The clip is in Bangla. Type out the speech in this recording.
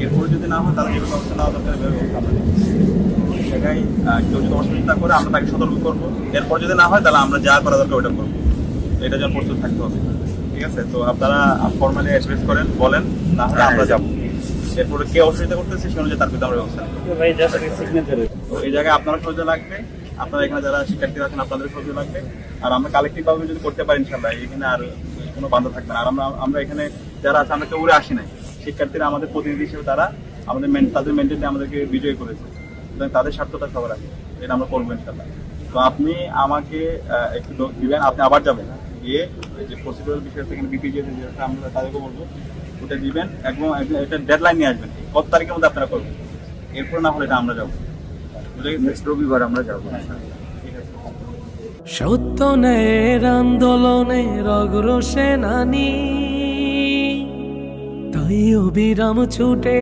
এরপরে যদি না হয় তাহলে যেভাবে ব্যবস্থা নেওয়া দরকার এভাবে ব্যবস্থা আমরা নিচ্ছি। এই জায়গায় কেউ যদি অসুবিধা করে আমরা তাকে সতর্ক করবো, এরপর যদি না হয় তাহলে আমরা যা করা দরকার ওইটা করবো। এটা যেন প্রস্তুত থাকতে হবে, ঠিক আছে? তো আপনারা ফর্মালি অ্যাড্রেস করেন, বলেন, না হলে আমরা যাবো। এরপরে কে অসুবিধা করতেছে সে অনুযায়ী তার বিরুদ্ধে আমরা ব্যবস্থা নেব। তো এই জায়গায় আপনারা সহযোগিতা লাগবে, আপনারা এখানে যারা শিক্ষার্থীরা আছেন আপনাদের সহযোগিতা লাগবে। আর আমরা কালেক্টিভ ভাবে যদি করতে পারি ইনশাল্লাহ এখানে আর কোনো বাধা থাকবে না। আর আমরা এখানে যারা আছে আমরা কেউ উড়ে আসি নাই, শিক্ষার্থীরা আমাদের প্রতিনিধি হিসেবে তারা তাদের মেন্টালি আমাদেরকে বিজয় করেছে, তাদের স্বার্থটা সবার আছে, এটা আমরা করবো ইনশাল্লাহ। তো আপনি আমাকে একটু দিবেন, আপনি আবার যাবেন গিয়ে যে প্রসিডিউরাল বিষয় থেকে বিপিজি যেটা আমরা তাদেরকে বলবো ওটা দিবেন, একদম এটা ডেডলাইন নিয়ে আসবেন কত তারিখের মধ্যে আপনারা করবেন। এরপর না হলে এটা আমরা যাবো, নেক্সট রবিবার আমরা যাবো। সত্য ন্যায়ের আন্দোলনের অগ্রসেনানী, তাই অবিরাম ছুটে